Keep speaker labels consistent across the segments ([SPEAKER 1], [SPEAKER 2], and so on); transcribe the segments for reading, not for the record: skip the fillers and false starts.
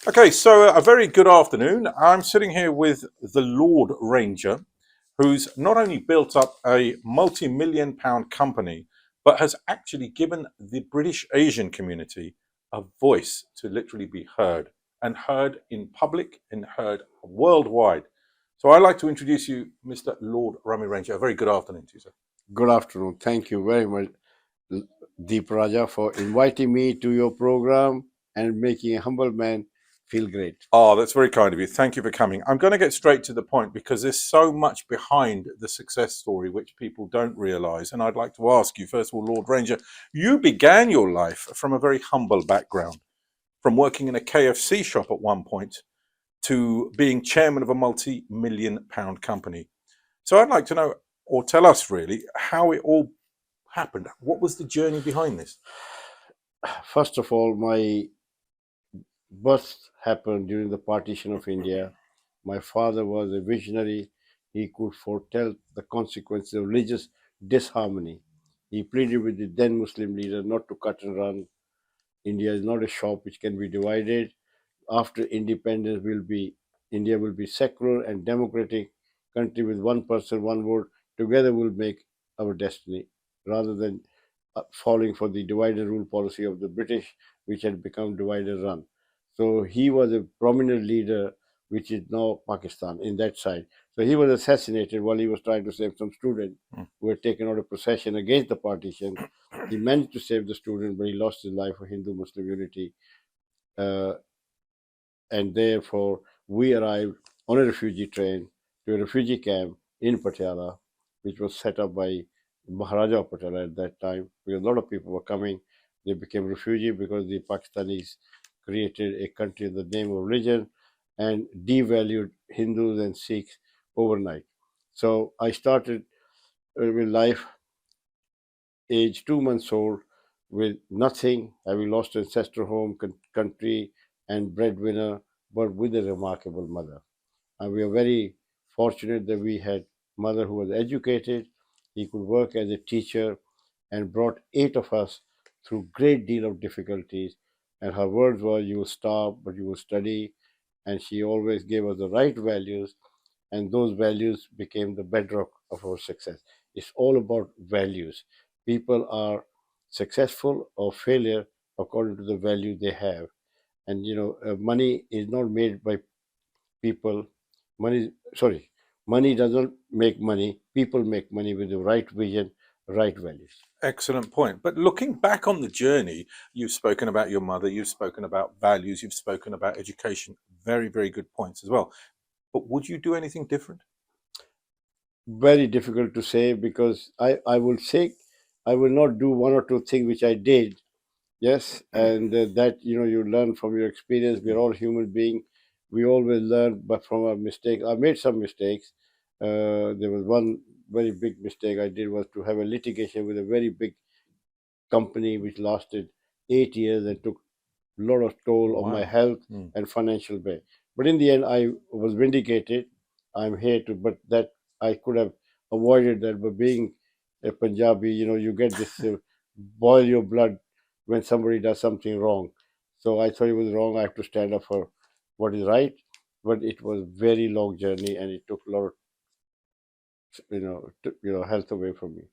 [SPEAKER 1] Okay, so a very good afternoon. I'm sitting here with the Lord Ranger, who's not only built up a multi-million pound company, but has actually given the British Asian community a voice to literally be heard and heard in public and heard worldwide. So I'd like to introduce you, Mr. Lord Rami Ranger. A very good afternoon to you, sir.
[SPEAKER 2] Good afternoon. Thank you very much, Deep Rajah, for inviting me to your program and making a humble man feel great.
[SPEAKER 1] Oh, that's very kind of you. Thank you for coming. I'm going to get straight to the point because there's so much behind the success story which people don't realize. And I'd like to ask you, first of all, Lord Ranger, you began your life from a very humble background, from working in a KFC shop at one point to being chairman of a multi-million pound company. So I'd like to know, or tell us really, how it all happened. What was the journey behind this?
[SPEAKER 2] First of all, my birth happened during the partition of India. My father was a visionary. He could foretell the consequences of religious disharmony. He pleaded with the then Muslim leader not to cut and run. India is not a shop which can be divided. After independence will be India will be secular and democratic country with one person, one vote. Together will make our destiny, rather than falling for the divide and rule policy of the British, which had become divide and run. So he was a prominent leader, which is now Pakistan in that side. So he was assassinated while he was trying to save some student who had taken out a procession against the partition. He managed to save the student, but he lost his life for Hindu-Muslim unity. Uh, and therefore we arrived on a refugee train to a refugee camp in Patiala, which was set up by Maharaja of Patiala at that time, because a lot of people were coming. They became refugees because the Pakistanis created a country in the name of religion and devalued Hindus and Sikhs overnight. So I started with life age 2 months old with nothing, having lost ancestral home, country, and breadwinner, but with a remarkable mother. And we are very fortunate that we had mother who was educated. He could work as a teacher and brought eight of us through great deal of difficulties. And her words were, "You will starve, but you will study." And she always gave us the right values, and those values became the bedrock of our success. It's all about values. People are successful or failure according to the value they have. And money is not made by people. Money, sorry, money doesn't make money. People make money with the right vision, right values.
[SPEAKER 1] Excellent point. But looking back on the journey, you've spoken about your mother, you've spoken about values, you've spoken about education. Very, very good points as well. But would you do anything different?
[SPEAKER 2] Very difficult to say, because I will say I will not do one or two things which I did. Yes, and that you learn from your experience. We're all human beings. We always learn, but from our mistakes. I made some mistakes. There was one very big mistake I did, was to have a litigation with a very big company which lasted 8 years and took a lot of toll on my
[SPEAKER 1] Wow.
[SPEAKER 2] health and financial way. But in the end, I was vindicated. I'm here to, but that I could have avoided that. But being a Punjabi, you get this boil your blood when somebody does something wrong. So I thought it was wrong. I have to stand up for what is right. But it was very long journey, and it took a lot of health away from me.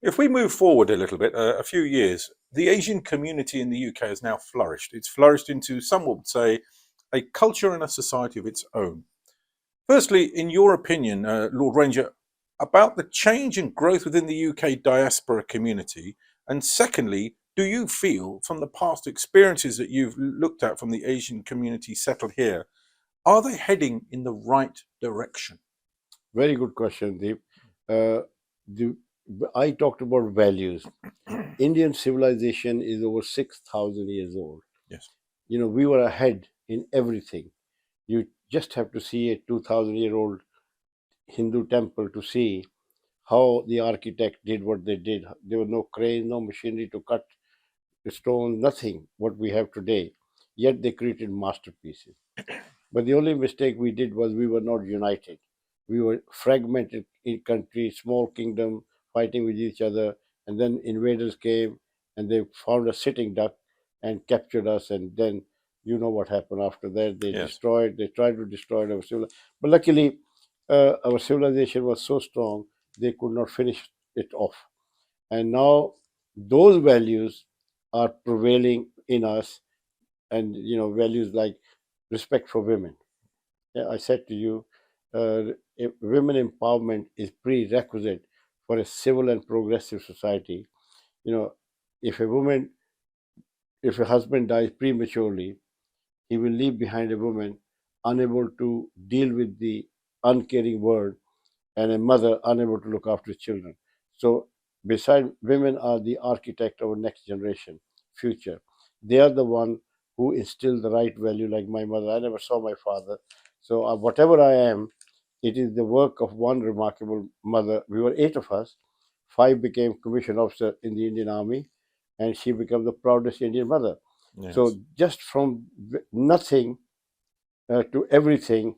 [SPEAKER 1] If we move forward a little bit, a few years, the Asian community in the UK has now flourished. It's flourished into, some would say, a culture and a society of its own. Firstly, in your opinion, Lord Ranger, about the change and growth within the UK diaspora community, and secondly, do you feel from the past experiences that you've looked at from the Asian community settled here, are they heading in the right direction?
[SPEAKER 2] Very good question, Deep. Uh, the, I talked about values. Indian civilization is over 6,000 years old.
[SPEAKER 1] Yes.
[SPEAKER 2] We were ahead in everything. You just have to see a 2,000-year-old Hindu temple to see how the architect did what they did. There was no crane, no machinery to cut the stone, nothing what we have today. Yet they created masterpieces. But the only mistake we did was we were not united. We were fragmented in countries, small kingdom, fighting with each other, and then invaders came and they found a sitting duck and captured us, and then You know what happened after that.
[SPEAKER 1] Yes.
[SPEAKER 2] They tried to destroy our civilization. But luckily, our civilization was so strong, they could not finish it off. And now those values are prevailing in us, and values like respect for women. Yeah, I said to you, women empowerment is prerequisite for a civil and progressive society. You know, if a woman, if a husband dies prematurely, he will leave behind a woman unable to deal with the uncaring world, and a mother unable to look after children. So, beside women are the architect of our next generation, future. They are the one who instill the right value. Like my mother, I never saw my father. So, whatever I am, it is the work of one remarkable mother. We were eight of us. Five became commissioned officer in the Indian Army, and she became the proudest Indian mother.
[SPEAKER 1] Yes.
[SPEAKER 2] So, just from nothing to everything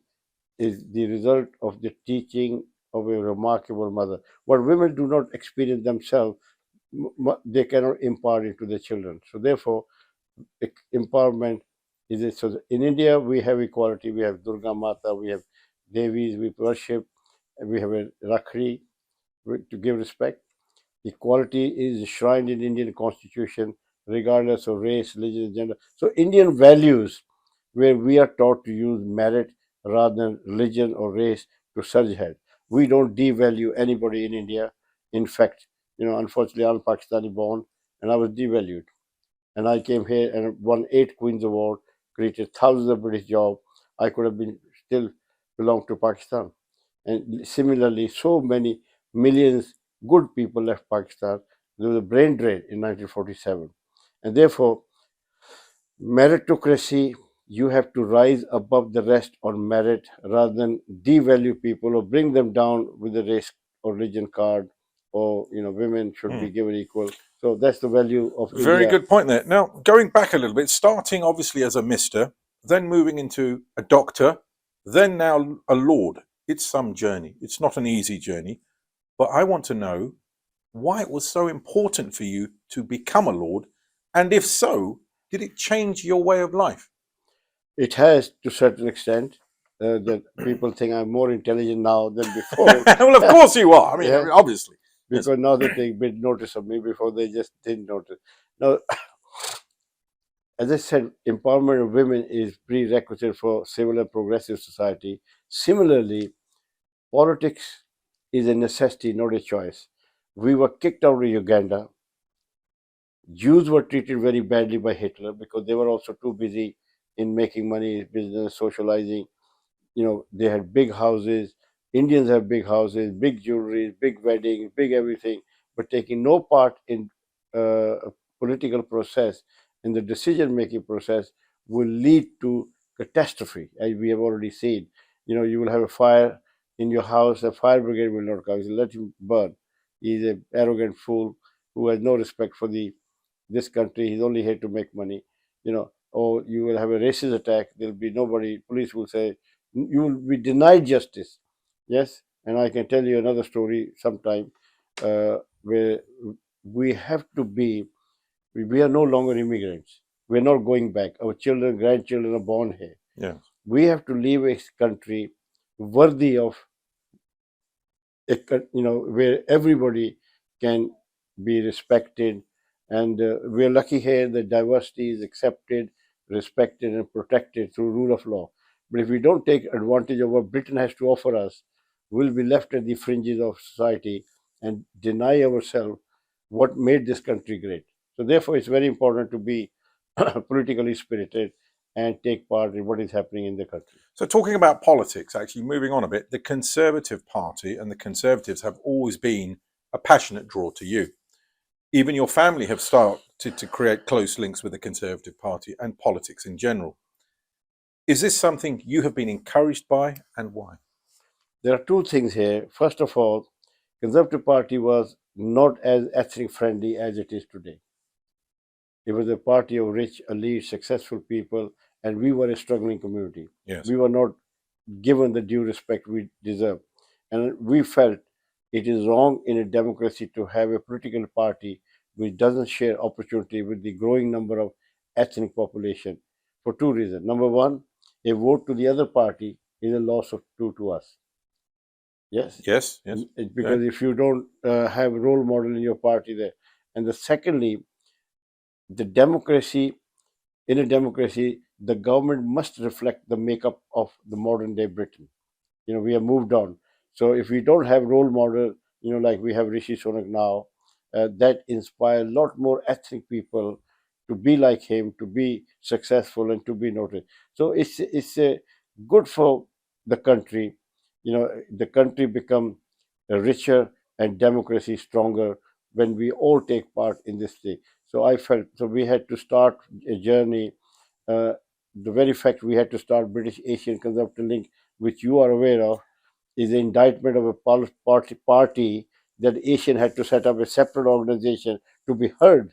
[SPEAKER 2] is the result of the teaching of a remarkable mother. What women do not experience themselves, they cannot impart into their children. So therefore, empowerment is it. So in India, we have equality. We have Durga Mata, we have Devis, we worship, and we have a Rakhri to give respect. Equality is enshrined in Indian constitution, regardless of race, religion, and gender. So Indian values, where we are taught to use merit rather than religion or race to surge ahead. We don't devalue anybody in India. In fact, unfortunately, I'm Pakistani born, and I was devalued. And I came here and won 8 Queen's Award, created thousands of British jobs. I could have been still belonged to Pakistan. And similarly, so many millions good people left Pakistan. There was a brain drain in 1947. And therefore, meritocracy, you have to rise above the rest on merit rather than devalue people or bring them down with a race or religion card, or women should
[SPEAKER 1] Hmm.
[SPEAKER 2] be given equal. So that's the value of
[SPEAKER 1] Very
[SPEAKER 2] India.
[SPEAKER 1] good point there. Now, going back a little bit, starting obviously as a mister, then moving into a doctor, then now a lord. It's some journey. It's not an easy journey. But I want to know why it was so important for you to become a lord. And if so, did it change your way of life?
[SPEAKER 2] It has to a certain extent. That people think I'm more intelligent now than before.
[SPEAKER 1] Well, of course you are. I
[SPEAKER 2] Yeah,
[SPEAKER 1] mean, obviously. Yes.
[SPEAKER 2] because now they take big notice of me. Before they just didn't notice. Now, as I said, empowerment of women is prerequisite for civil and progressive society. Similarly, politics is a necessity, not a choice. We were kicked out of Uganda. Jews were treated very badly by Hitler because they were also too busy in making money, business, socializing. They had big houses. Indians have big houses, big jewelry, big weddings, big everything, but taking no part in a political process, in the decision making process, will lead to catastrophe, as we have already seen. You will have a fire in your house, a fire brigade will not come. You let him burn. He's an arrogant fool who has no respect for this country. He's only here to make money. Or you will have a racist attack. There'll be nobody. Police will say you will be denied justice. Yes, and I can tell you another story sometime, where we have to be. We are no longer immigrants. We're not going back. Our children, grandchildren are born here.
[SPEAKER 1] Yes.
[SPEAKER 2] We have to leave a country worthy of where everybody can be respected, and we're lucky here that diversity is accepted, respected, and protected through rule of law. But if we don't take advantage of what Britain has to offer us, we'll be left at the fringes of society and deny ourselves what made this country great. So therefore, it's very important to be politically spirited and take part in what is happening in the country.
[SPEAKER 1] So, talking about politics, actually moving on a bit, the Conservative Party and the Conservatives have always been a passionate draw to you. Even your family have started to create close links with the Conservative Party and politics in general. Is this something you have been encouraged by, and why?
[SPEAKER 2] There are two things here. First of all, Conservative Party was not as ethnic friendly as it is today. It was a party of rich, elite, successful people, and we were a struggling community.
[SPEAKER 1] Yes.
[SPEAKER 2] We were not given the due respect we deserve. And we felt it is wrong in a democracy to have a political party which doesn't share opportunity with the growing number of ethnic population. for two reasons. Number one, a vote to the other party is a loss of two to us. Yes,
[SPEAKER 1] Yes, yes.
[SPEAKER 2] because if you don't have a role model in your party there, and secondly, the democracy in a democracy, the government must reflect the makeup of the modern day Britain. We have moved on. So if we don't have role model, like we have Rishi Sunak now, that inspire a lot more ethnic people to be like him, to be successful, and to be noticed. So it's good for the country. The country become richer and democracy stronger when we all take part in this thing. So I felt so we had to start a journey. Uh, the very fact we had to start British Asian Conservative Link, which you are aware of, is the indictment of a party that Asian had to set up a separate organization to be heard.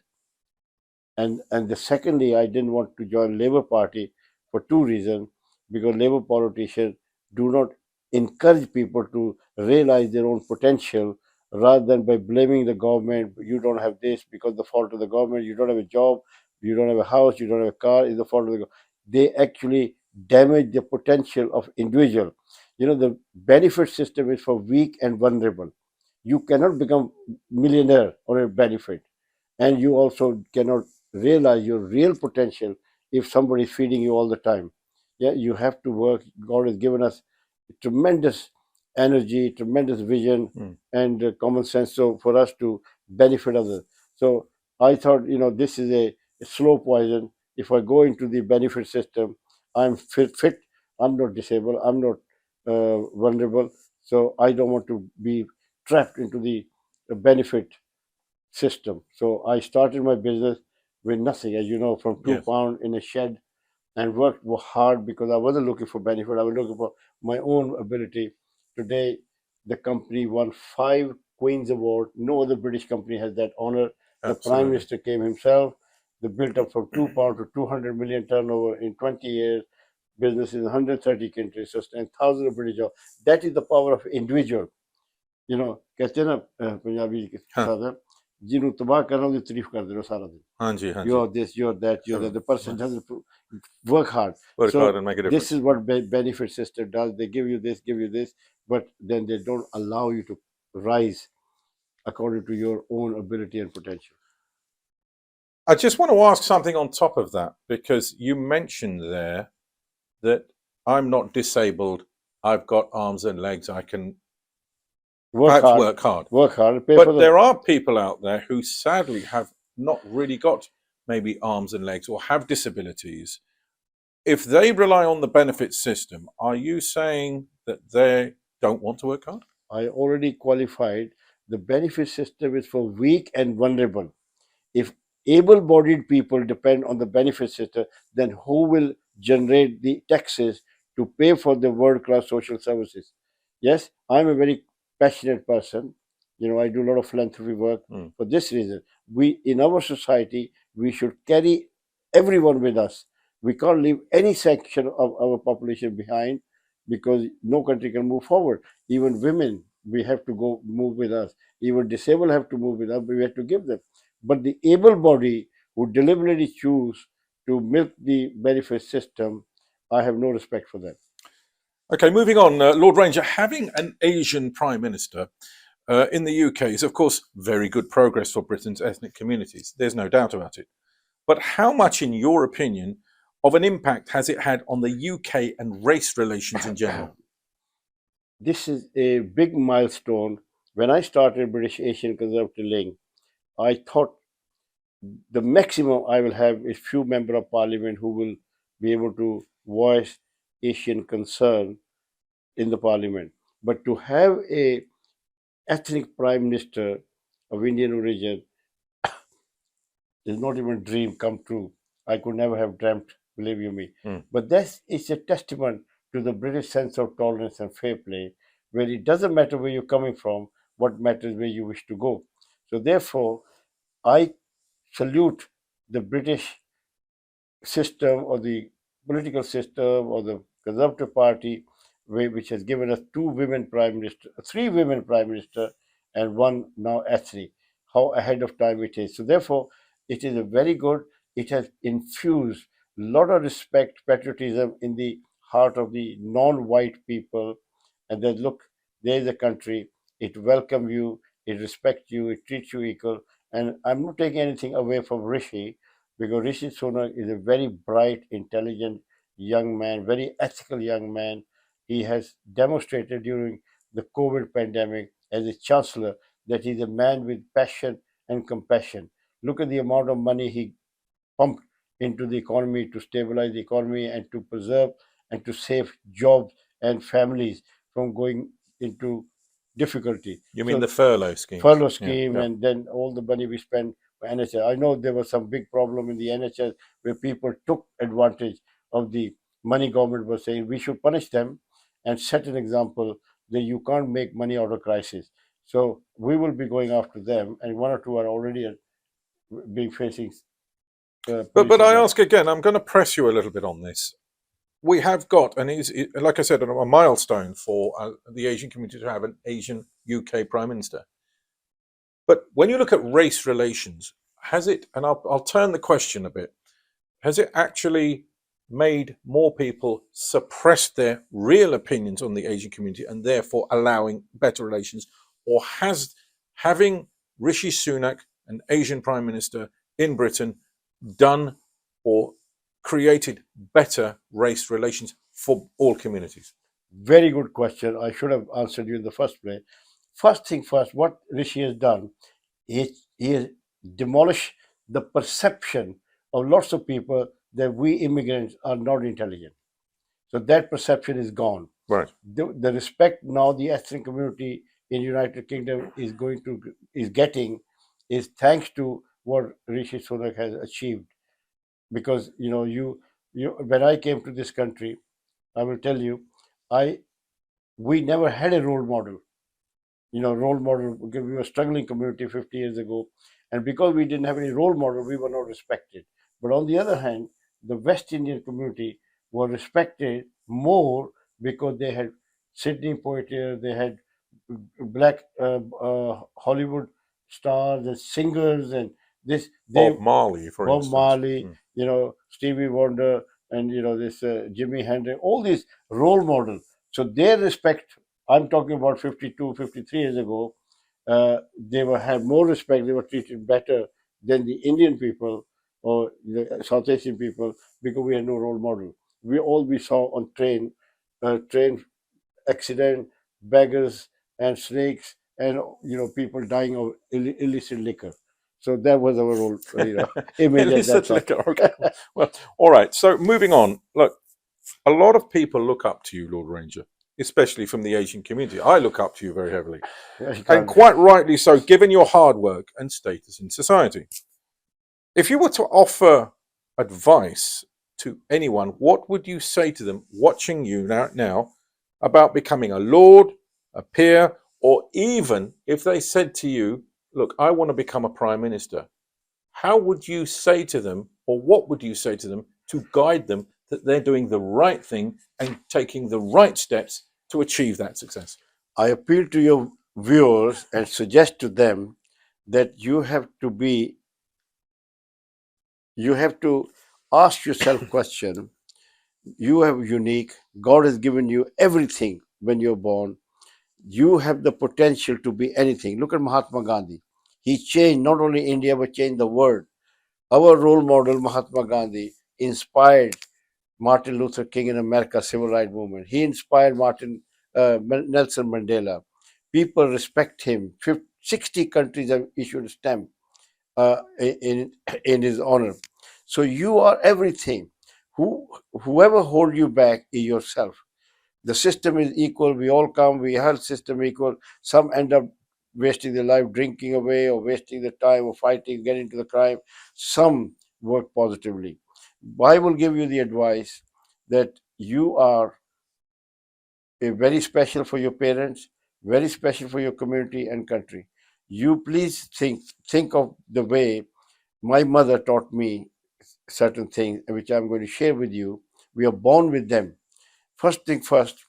[SPEAKER 2] And the secondly, I didn't want to join Labour Party for two reasons, because Labour politicians do not encourage people to realize their own potential, rather than by blaming the government. You don't have this because the fault of the government. You don't have a job. You don't have a house. You don't have a car. It's the fault of the government. They actually damage the potential of individual. The benefit system is for weak and vulnerable. You cannot become millionaire on a benefit, and you also cannot realize your real potential if somebody is feeding you all the time. Yeah, you have to work. God has given us tremendous energy, tremendous vision,
[SPEAKER 1] Mm.
[SPEAKER 2] and common sense, so for us to benefit others. So I thought, this is a slow poison. If I go into the benefit system, I'm fit, I'm not disabled, I'm not vulnerable, so I don't want to be trapped into the benefit system. So I started my business with nothing, as you know, from
[SPEAKER 1] Yes.
[SPEAKER 2] £2 in a shed, and worked hard because I wasn't looking for benefit. I was looking for my own ability. Today, the company won 5 Queen's Award. No other British company has that honor. The Prime
[SPEAKER 1] Absolutely.
[SPEAKER 2] Minister came himself. They built up from £2 to 200 million turnover in 20 years. Business in 130 countries, sustain thousands of British jobs. That is the power of individual. कहते हैं ना पंजाबी के
[SPEAKER 1] हाँ
[SPEAKER 2] साथ जिन्हों तबाह करना उसकी तारीफ कर देना सारा दिन.
[SPEAKER 1] हाँ जी, हाँ जी.
[SPEAKER 2] You're this, you're that, you're that. The person doesn't work hard.
[SPEAKER 1] Work hard
[SPEAKER 2] So
[SPEAKER 1] and make a
[SPEAKER 2] this
[SPEAKER 1] difference.
[SPEAKER 2] is what benefit system does. They give you this, but then they don't allow you to rise according to your own ability and potential.
[SPEAKER 1] I just want to ask something on top of that, because you mentioned there that I'm not disabled, I've got arms and legs, I can
[SPEAKER 2] Work hard,
[SPEAKER 1] work hard.
[SPEAKER 2] work hard. Pay for
[SPEAKER 1] But
[SPEAKER 2] the.
[SPEAKER 1] there are people out there who sadly have not really got maybe arms and legs or have disabilities. If they rely on the benefit system, are you saying that they don't want to work hard?
[SPEAKER 2] I already qualified. The benefit system is for weak and vulnerable. If able-bodied people depend on the benefit system, then who will generate the taxes to pay for the world-class social services? Yes, I'm a very passionate person. I do a lot of philanthropy work.
[SPEAKER 1] Mm.
[SPEAKER 2] For this reason, we in our society we should carry everyone with us. We can't leave any section of our population behind, because no country can move forward. Even women, we have to go move with us. Even disabled have to move with us. We have to give them. But the able body who deliberately choose to milk the benefit system, I have no respect for that.
[SPEAKER 1] Okay, moving on. Lord Ranger, having an Asian Prime Minister in the UK is, of course, very good progress for Britain's ethnic communities. There's no doubt about it. But how much, in your opinion, of an impact has it had on the UK and race relations in general?
[SPEAKER 2] This is a big milestone. When I started British Asian Conservative Link, I thought the maximum I will have is few member of parliament who will be able to voice Asian concern in the parliament. But to have a ethnic prime minister of Indian origin is not even a dream come true. I could never have dreamt, believe you me.
[SPEAKER 1] Mm.
[SPEAKER 2] But this is a testament to the British sense of tolerance and fair play, where it doesn't matter where you're coming from, what matters where you wish to go. So therefore, I salute the British system, or the political system, or the Conservative Party, which has given us 2 women prime minister, 3 women prime minister, and one now ethnic. How ahead of time it is. So therefore, it is a very good. It has infused lot of respect, patriotism in the heart of the non-white people, and then look, there is a country, it welcomes you, it respects you, it treats you equal. And I'm not taking anything away from Rishi, because Rishi Sunak is a very bright, intelligent young man, very ethical young man. He has demonstrated during the COVID pandemic as a chancellor that he's a man with passion and compassion. Look at the amount of money he pumped into the economy to stabilize the economy and to preserve and to save jobs and families from going into difficulty.
[SPEAKER 1] You mean
[SPEAKER 2] So
[SPEAKER 1] the furlough schemes?
[SPEAKER 2] furlough
[SPEAKER 1] Yeah,
[SPEAKER 2] scheme,
[SPEAKER 1] yeah.
[SPEAKER 2] and then all the money we spend for NHS. I know there was some big problem in the NHS where people took advantage of the money government was saying. We should punish them and set an example that you can't make money out of crisis. So we will be going after them, and one or two are already being facing
[SPEAKER 1] But
[SPEAKER 2] police
[SPEAKER 1] I
[SPEAKER 2] exam.
[SPEAKER 1] ask again, I'm going to press you a little bit on this. We have got, and like I said, a milestone for the Asian community to have an Asian UK Prime Minister. But when you look at race relations, has it, and I'll turn the question a bit, has it actually made more people suppress their real opinions on the Asian community and therefore allowing better relations? Or has having Rishi Sunak, an Asian Prime Minister in Britain, done or created better race relations for all communities?
[SPEAKER 2] Very good question. I should have answered you in the first place. First thing first, what Rishi has done, he has demolished the perception of lots of people that we immigrants are not intelligent. So that perception is gone.
[SPEAKER 1] Right.
[SPEAKER 2] The respect now the ethnic community in United Kingdom is getting is thanks to what Rishi Sunak has achieved. Because you when I came to this country, I will tell you, I we never had a role model. Role model, because we were a struggling community 50 years ago, and because we didn't have any role model, we were not respected. But on the other hand, the West Indian community were respected more because they had Sydney Poitier, they had black Hollywood stars and singers, and this they
[SPEAKER 1] Bob Marley, for
[SPEAKER 2] Bob
[SPEAKER 1] instance.
[SPEAKER 2] Marley, Stevie Wonder, and this Jimi Hendrix, all these role models. So their respect, I'm talking about 52, 53 years ago, they were had more respect, they were treated better than the Indian people or the South Asian people because we had no role model. We saw on train accident, beggars and snakes, and people dying of illicit liquor. So that was our role, image at that
[SPEAKER 1] Illicit
[SPEAKER 2] time.
[SPEAKER 1] liquor. Okay. Well, all right. So moving on. Look, a lot of people look up to you, Lord Ranger, especially from the Asian community. I look up to you very heavily,
[SPEAKER 2] You
[SPEAKER 1] and
[SPEAKER 2] can't-
[SPEAKER 1] quite rightly so, given your hard work and status in society. If you were to offer advice to anyone, what would you say to them watching you now about becoming a lord, a peer, or even if they said to you, look, I want to become a prime minister? How would you say to them, or what would you say to them to guide them that they're doing the right thing and taking the right steps to achieve that success?
[SPEAKER 2] I appeal to your viewers and suggest to them that you have to ask yourself question. You have unique. God has given you everything when you're born. You have the potential to be anything. Look at Mahatma Gandhi. He changed not only India but changed the world. Our role model, Mahatma Gandhi, inspired Martin Luther King in America civil rights movement. He inspired Nelson Mandela. People respect him. 60 countries have issued a stamp in his honor. So you are everything. Whoever hold you back is yourself. The system is equal. We all come. We health system equal. Some end up wasting their life drinking away or wasting the time or fighting, getting into the crime. Some work positively. I will give you the advice that you are very special for your parents, very special for your community and country. You please think of the way my mother taught me certain things, which I'm going to share with you. We are born with them. First thing first,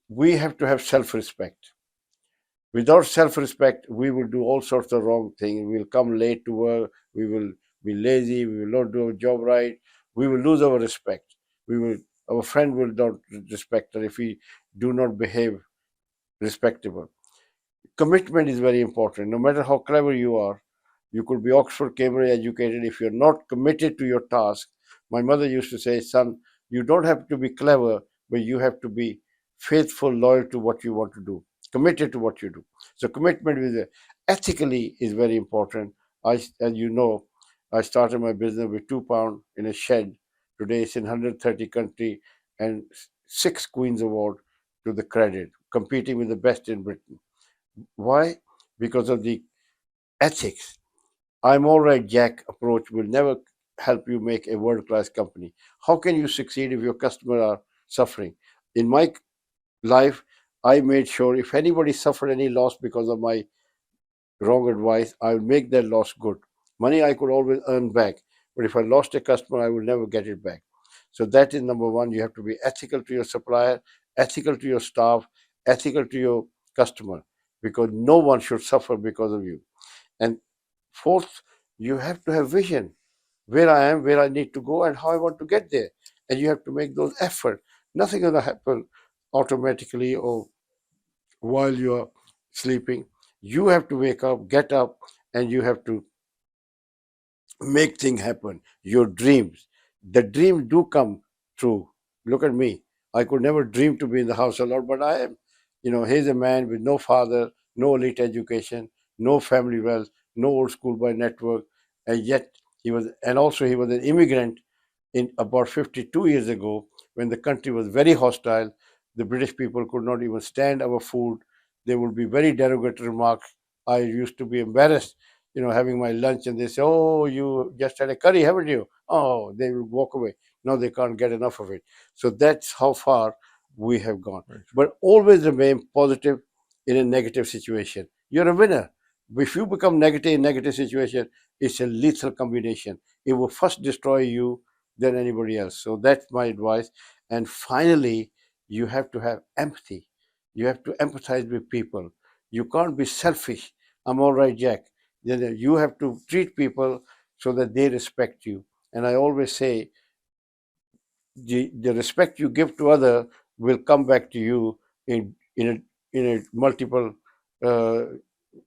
[SPEAKER 2] we have to have self-respect. Without self-respect, we will do all sorts of wrong things. We will come late to work. We will be lazy. We will not do our job right. we will lose our respect. Our friend will not respect us if we do not behave respectable. Commitment is very important. No matter how clever you are, you could be Oxford, Cambridge educated. If you're not committed to your task, my mother used to say, son, you don't have to be clever, but you have to be faithful, loyal to what you want to do, committed to what you do. So commitment with ethically is very important. As you know, I started my business with £2 in a shed. Today it's in 130 countries and 6 Queen's Award to the credit, competing with the best in Britain. Why? Because of the ethics. I'm all right, Jack approach will never help you make a world class company. How can you succeed if your customers are suffering? In my life, I made sure if anybody suffered any loss because of my wrong advice, I will make that loss good. Money I could always earn back, but if I lost a customer, I will never get it back. So that is number one. You have to be ethical to your supplier, ethical to your staff, ethical to your customer, because no one should suffer because of you. And fourth, you have to have vision where I am, where I need to go, and how I want to get there. And you have to make those efforts. Nothing going to happen automatically or while you are sleeping. You have to wake up, get up, and you have to make things happen. Your dreams, the dreams do come true. Look at me. I could never dream to be in the House of Lords, but I am. He's a man with no father, no elite education, no family wealth, no old school by network, and yet he was an immigrant in about 52 years ago when the country was very hostile. The British people could not even stand our food. There would be very derogatory remarks. I used to be embarrassed, having my lunch and they say, oh, you just had a curry, haven't you? Oh, they will walk away. No, they can't get enough of it. So that's how far we have gone.
[SPEAKER 1] Right.
[SPEAKER 2] But always remain positive in a negative situation. You're a winner. If you become negative in negative situation, it's a lethal combination. It will first destroy you than anybody else. So that's my advice. And finally, you have to have empathy. You have to empathize with people. You can't be selfish. I'm all right, Jack. You have to treat people so that they respect you. And I always say, the respect you give to other will come back to you in a multiple uh,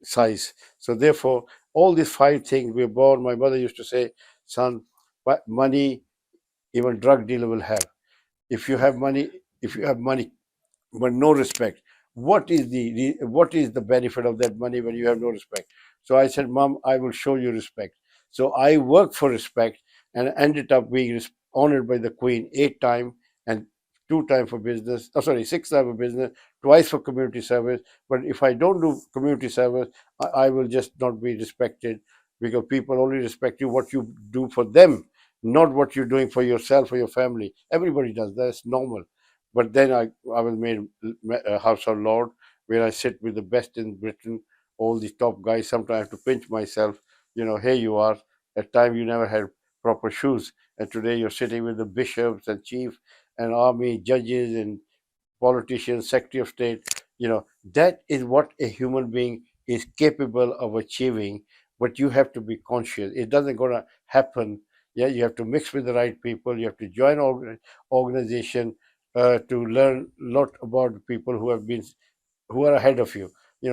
[SPEAKER 2] size. So therefore, all these 5 things we're born. My mother used to say, son, money even drug dealer will have. If you have money but no respect, what is the benefit of that money when you have no respect? So I said, Mom, I will show you respect. So I worked for respect and ended up being honored by the Queen 8 times and 2 times for business. Oh, sorry, 6 times for business, twice for community service. But if I don't do community service, I will just not be respected, because people only respect you what you do for them, not what you're doing for yourself or your family. Everybody does. That's normal. But then I was made a House of Lord, where I sit with the best in Britain, all the top guys. Sometimes I have to pinch myself. Here you are. At time you never had proper shoes, and today you're sitting with the bishops and chief and army judges and politicians, secretary of state. That is what a human being is capable of achieving. But you have to be conscious. It doesn't gonna happen. Yeah, you have to mix with the right people. You have to join organization to learn a lot about the people who are ahead of you.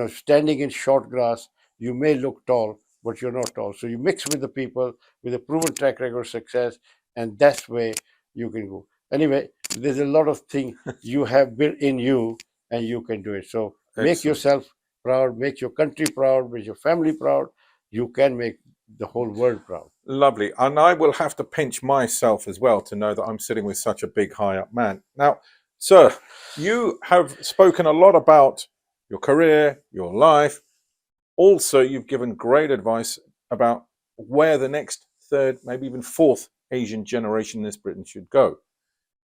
[SPEAKER 2] Standing in short grass, you may look tall, but you're not tall. So you mix with the people with a proven track record of success, and that's where you can go. Anyway, there's a lot of things you have built in you, and you can do it. So make
[SPEAKER 1] Excellent.
[SPEAKER 2] yourself proud, make your country proud, make your family proud. You can make the whole world proud.
[SPEAKER 1] Lovely. And I will have to pinch myself as well to know that I'm sitting with such a big, high up man. Now, sir, you have spoken a lot about your career, your life. Also, you've given great advice about where the next third, maybe even fourth Asian generation in this Britain should go.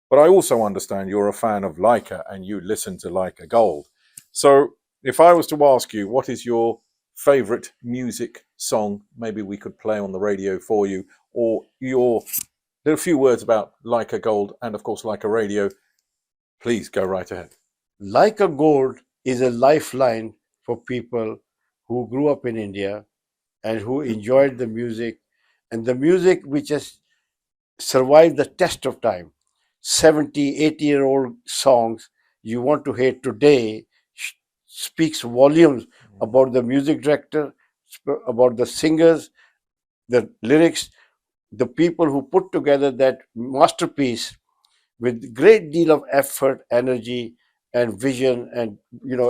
[SPEAKER 1] But I also understand you're a fan of Lyca and you listen to Lyca Gold. So if I was to ask you, what is your favorite music song maybe we could play on the radio for you, or there are a few words about Lyca Gold and of course Lyca Radio, please go right ahead.
[SPEAKER 2] Like a Gold is a lifeline for people who grew up in India and who enjoyed the music, and the music which has survived the test of time. 70, 80-year-old songs you want to hear today speaks volumes about the music director, about the singers, the lyrics, the people who put together that masterpiece with great deal of effort, energy, and vision. And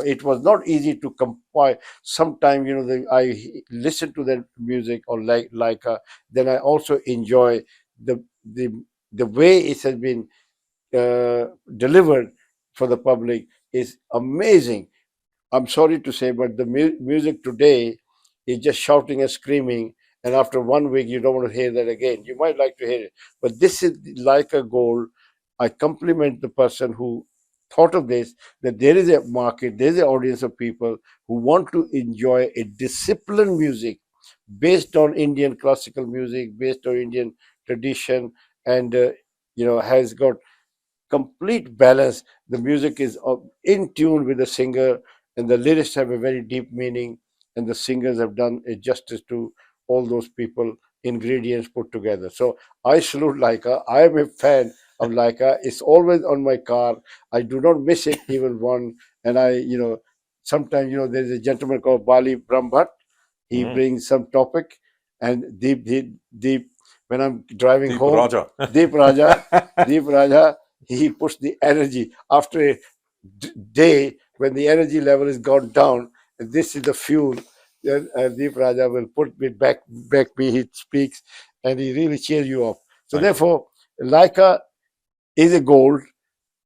[SPEAKER 2] it was not easy to compile. Sometimes I listen to their music or like then I also enjoy the the the way it has been delivered for the public is amazing. I'm sorry to say, but the music today is just shouting and screaming, and after 1 week, you don't want to hear that again. You might like to hear it, but this is like a gold. I compliment the person who thought of this, that there is a market, there is an audience of people who want to enjoy a disciplined music based on Indian classical music, based on Indian tradition, and has got complete balance. The music is in tune with the singer, and the lyrics have a very deep meaning, and the singers have done a justice to all those people, ingredients put together. So I salute Lyca. I am a fan of Lyca. It's always on my car. I do not miss it even one. And sometimes, there's a gentleman called Bali Brahmbhat. He
[SPEAKER 1] Mm.
[SPEAKER 2] brings some topic, and deep, when I'm driving
[SPEAKER 1] Deep
[SPEAKER 2] home,
[SPEAKER 1] Rajah.
[SPEAKER 2] Deep Rajah, Deep Rajah, he puts the energy after a day when the energy level has gone down. This is the fuel. Then Deep Raja will put me back me. He speaks, and he really cheers you up. So
[SPEAKER 1] Thank you.
[SPEAKER 2] therefore, Lyca is a gold.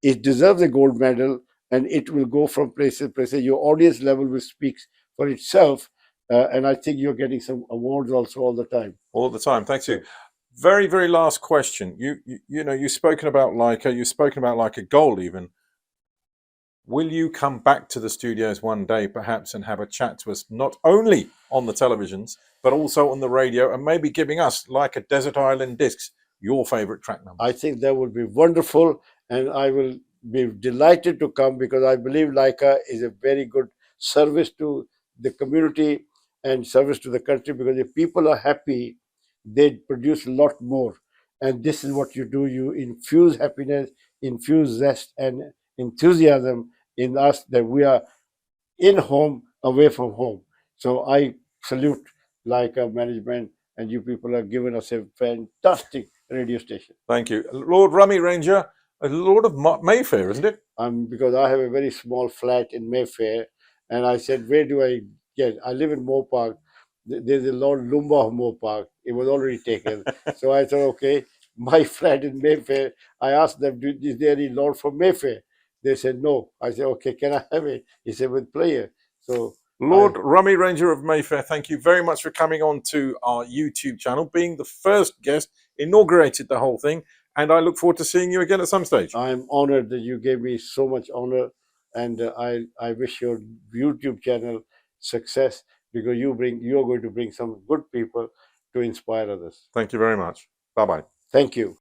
[SPEAKER 2] It deserves a gold medal, and it will go from place to place. Your audience level will speak for itself, and I think you're getting some awards also all the time.
[SPEAKER 1] All the time. Thanks you. Very, very last question. You've spoken about Lyca. You've spoken about Lyca Gold even. Will you come back to the studios one day, perhaps, and have a chat to us, not only on the televisions, but also on the radio, and maybe giving us, like a Desert Island Discs, your favorite track numbers?
[SPEAKER 2] I think that would be wonderful, and I will be delighted to come, because I believe Lyca is a very good service to the community and service to the country, because if people are happy, they produce a lot more. And this is what you do. You infuse happiness, infuse zest and enthusiasm in us, that we are in home, away from home. So I salute Lyca management, and you people have given us a fantastic radio station.
[SPEAKER 1] Thank you. Lord Rami Ranger, Lord of Mayfair, isn't it?
[SPEAKER 2] Because I have a very small flat in Mayfair, and I said, where do I get? I live in Moore Park. There's a Lord Lumba of Moore Park. It was already taken. So I thought, okay, my flat in Mayfair. I asked them, is there any Lord from Mayfair? They said no. I said, okay, can I have it? He said, with pleasure. So
[SPEAKER 1] Lord Rami Ranger of Mayfair, thank you very much for coming on to our YouTube channel, being the first guest, inaugurated the whole thing, and I look forward to seeing you again at some stage.
[SPEAKER 2] I'm honored that you gave me so much honor, and I wish your YouTube channel success, because you're going to bring some good people to inspire others.
[SPEAKER 1] Thank you very much. Bye-bye.
[SPEAKER 2] Thank you.